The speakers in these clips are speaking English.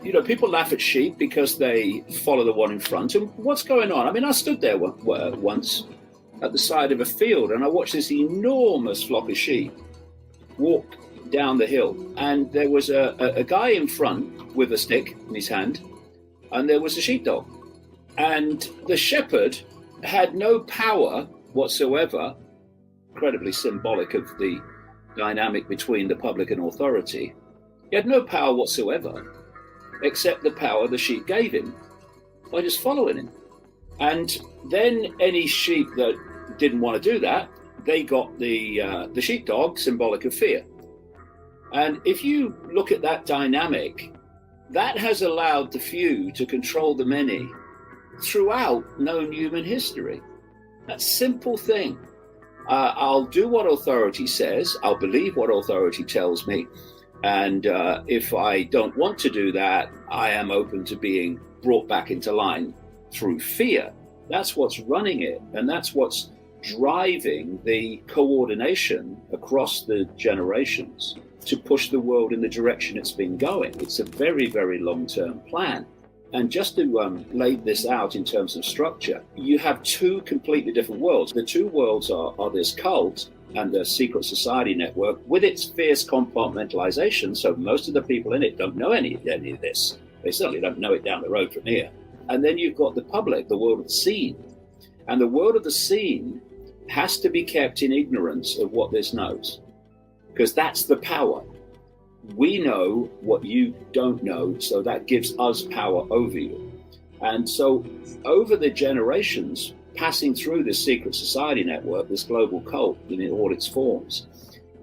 People laugh at sheep because they follow the one in front. And what's going on? I mean, I stood there once at the side of a field and I watched this enormous flock of sheep walk down the hill. And there was a guy in front with a stick in his hand, and there was a sheepdog. And the shepherd had no power whatsoever, incredibly symbolic of the dynamic between the public and authority. He had no power whatsoever, except the power the sheep gave him by just following him. And then any sheep that didn't want to do that, they got the sheepdog, symbolic of fear. And if you look at that dynamic, that has allowed the few to control the many throughout known human history. That simple thing. I'll do what authority says, I'll believe what authority tells me, and if I don't want to do that, I am open to being brought back into line through fear. That's what's running it, and that's what's driving the coordination across the generations to push the world in the direction it's been going. It's a very, very long-term plan. And just to lay this out in terms of structure, you have two completely different worlds. The two worlds are this cult and the secret society network with its fierce compartmentalization. So most of the people in it don't know any of this. They certainly don't know it down the road from here. And then you've got the public, the world of the seen. And the world of the seen has to be kept in ignorance of what this knows, because that's the power. We know what you don't know, so that gives us power over you. And so over the generations, passing through this secret society network, this global cult in all its forms,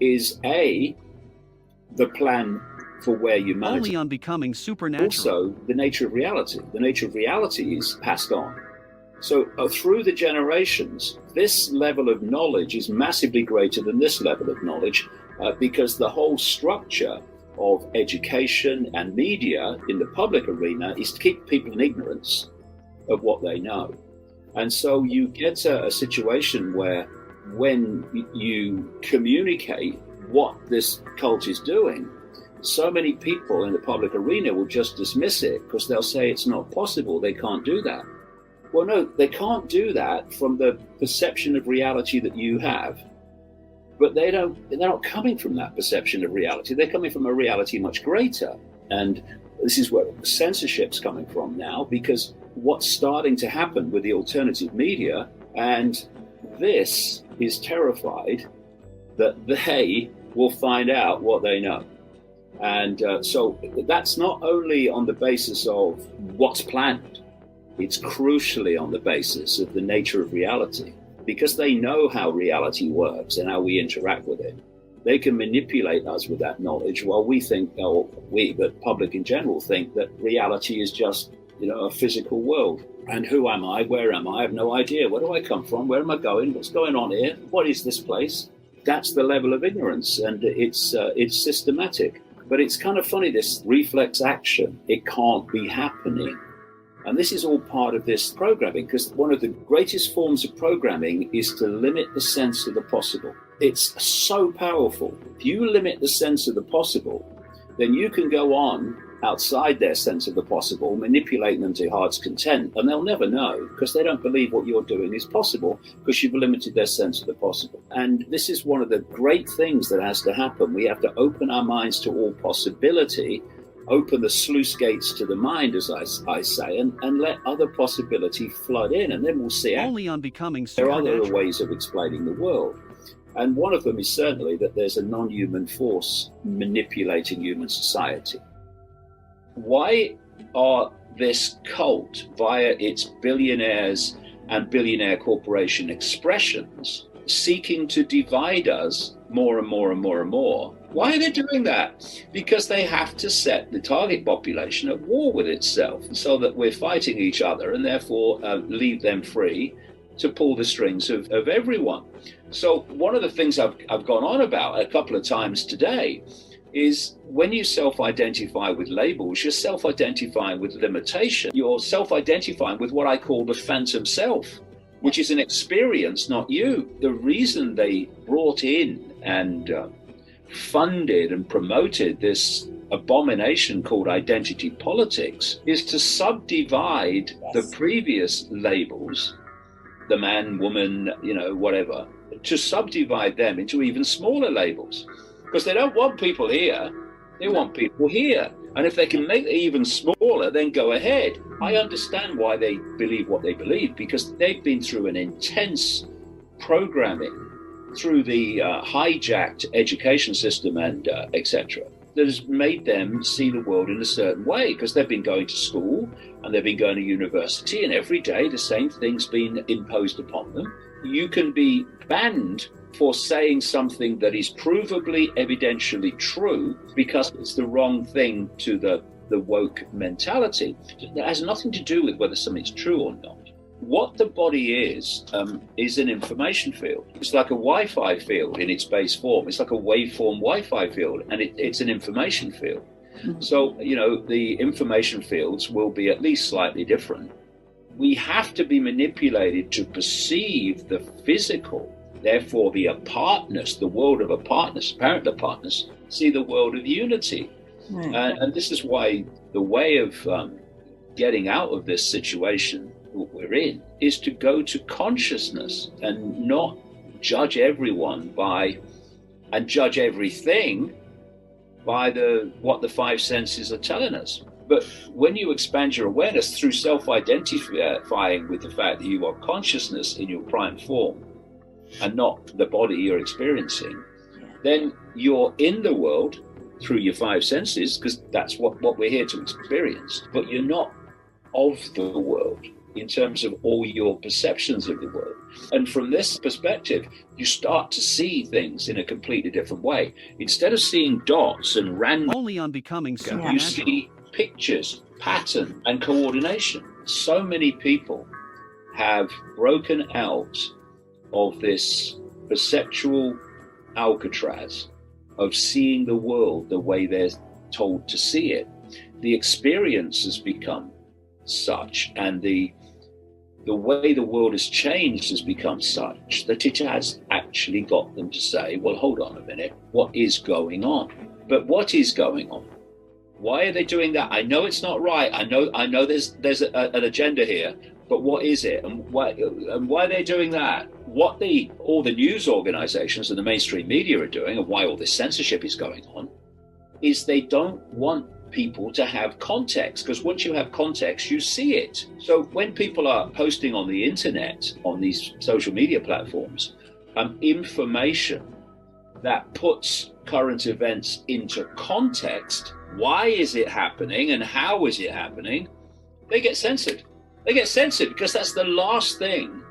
is the plan for where humanity... Only on becoming supernatural. Also, the nature of reality. The nature of reality is passed on. So through the generations, this level of knowledge is massively greater than this level of knowledge, because the whole structure of education and media in the public arena is to keep people in ignorance of what they know. And so you get a situation where when you communicate what this cult is doing, so many people in the public arena will just dismiss it because they'll say it's not possible, they can't do that. Well, no, they can't do that from the perception of reality that you have. But they're not coming from that perception of reality. They're coming from a reality much greater. And this is where censorship's coming from now, because what's starting to happen with the alternative media, and this is terrified that they will find out what they know. And so that's not only on the basis of what's planned, it's crucially on the basis of the nature of reality. Because they know how reality works and how we interact with it. They can manipulate us with that knowledge while we think, the public in general think that reality is just, a physical world. And who am I? Where am I? I have no idea. Where do I come from? Where am I going? What's going on here? What is this place? That's the level of ignorance, and it's systematic. But it's kind of funny, this reflex action. It can't be happening. And this is all part of this programming, because one of the greatest forms of programming is to limit the sense of the possible. It's so powerful. If you limit the sense of the possible, then you can go on outside their sense of the possible, manipulate them to heart's content, and they'll never know, because they don't believe what you're doing is possible, because you've limited their sense of the possible. And this is one of the great things that has to happen. We have to open our minds to all possibility, open the sluice gates to the mind, as I say, and let other possibility flood in, and then we'll see. Only on becoming there are supernatural. other ways of explaining the world. And one of them is certainly that there's a non-human force manipulating human society. Why are this cult, via its billionaires and billionaire corporation expressions, seeking to divide us more and more and more and more? Why are they doing that? Because they have to set the target population at war with itself, so that we're fighting each other and therefore leave them free to pull the strings of everyone. So one of the things I've gone on about a couple of times today is when you self-identify with labels, you're self-identifying with limitation. You're self-identifying with what I call the phantom self, which is an experience, not you. The reason they brought in and funded and promoted this abomination called identity politics is to subdivide the previous labels, the man, woman, whatever, to subdivide them into even smaller labels. Because they don't want people here, they want people here. And if they can make it even smaller, then go ahead. I understand why they believe what they believe, because they've been through an intense programming through the hijacked education system and etc. that has made them see the world in a certain way, because they've been going to school and they've been going to university, and every day the same thing's been imposed upon them. You can be banned for saying something that is provably, evidentially true because it's the wrong thing to the woke mentality. It has nothing to do with whether something's true or not. What the body is an information field. It's like a Wi-Fi field in its base form. It's like a waveform Wi-Fi field, and it's an information field. Mm-hmm. So, the information fields will be at least slightly different. We have to be manipulated to perceive the physical, therefore the apartness, the world of apartness, apparent apartness, see the world of unity. Mm-hmm. And this is why the way of getting out of this situation we're in is to go to consciousness and not judge everyone and judge everything by what the five senses are telling us. But when you expand your awareness through self-identifying with the fact that you are consciousness in your prime form and not the body you're experiencing, then you're in the world through your five senses, because that's what we're here to experience. But you're not of the world in terms of all your perceptions of the world. And from this perspective, you start to see things in a completely different way. Instead of seeing dots and random, only on Becoming Supernatural, you see pictures, pattern, and coordination. So many people have broken out of this perceptual Alcatraz of seeing the world the way they're told to see it. The experience has become such, and the way the world has changed has become such that it has actually got them to say, well, hold on a minute, what is going on? But what is going on? Why are they doing that? I know it's not right. I know there's an agenda here, but what is it? And why are they doing that? What all the news organizations and the mainstream media are doing, and why all this censorship is going on, is they don't want people to have context, because once you have context, you see it. So when people are posting on the internet, on these social media platforms, information that puts current events into context, why is it happening and how is it happening, they get censored. They get censored because that's the last thing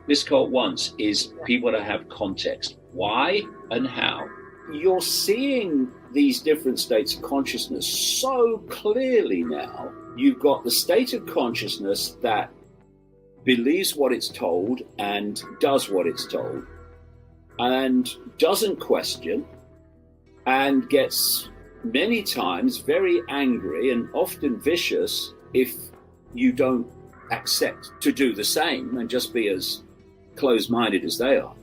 this cult wants, is people to have context. Why and how. You're seeing these different states of consciousness so clearly now. You've got the state of consciousness that believes what it's told and does what it's told and doesn't question and gets many times very angry and often vicious if you don't accept to do the same and just be as closed-minded as they are.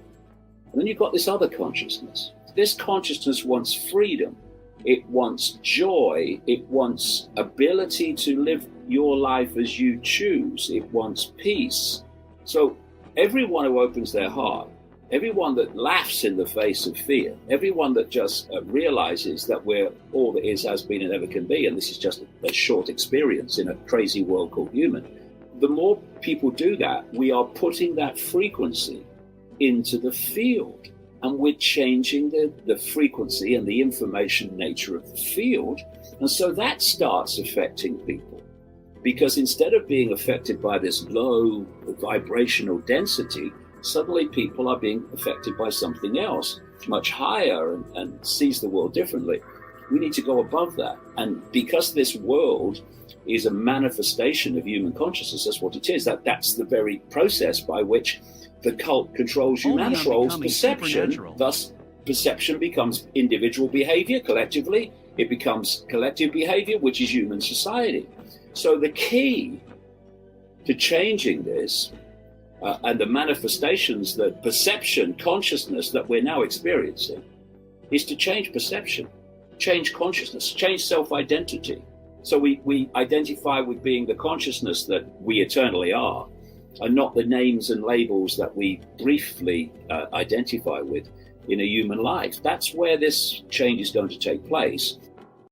And then you've got this other consciousness. This consciousness wants freedom. It wants joy. It wants ability to live your life as you choose. It wants peace. So everyone who opens their heart, everyone that laughs in the face of fear, everyone that just realizes that we're all that is, has been, and ever can be, and this is just a short experience in a crazy world called human, the more people do that, we are putting that frequency into the field. And we're changing the frequency and the information nature of the field. And so that starts affecting people. Because instead of being affected by this low vibrational density, suddenly people are being affected by something else, much higher, and sees the world differently. We need to go above that. And because this world is a manifestation of human consciousness, that's what it is. That's the very process by which the cult controls humanity, controls perception. Thus, perception becomes individual behavior collectively. It becomes collective behavior, which is human society. So the key to changing this and the manifestations, the perception, consciousness that we're now experiencing, is to change perception. change consciousness, change self-identity. So we identify with being the consciousness that we eternally are, and not the names and labels that we briefly identify with in a human life. That's where this change is going to take place.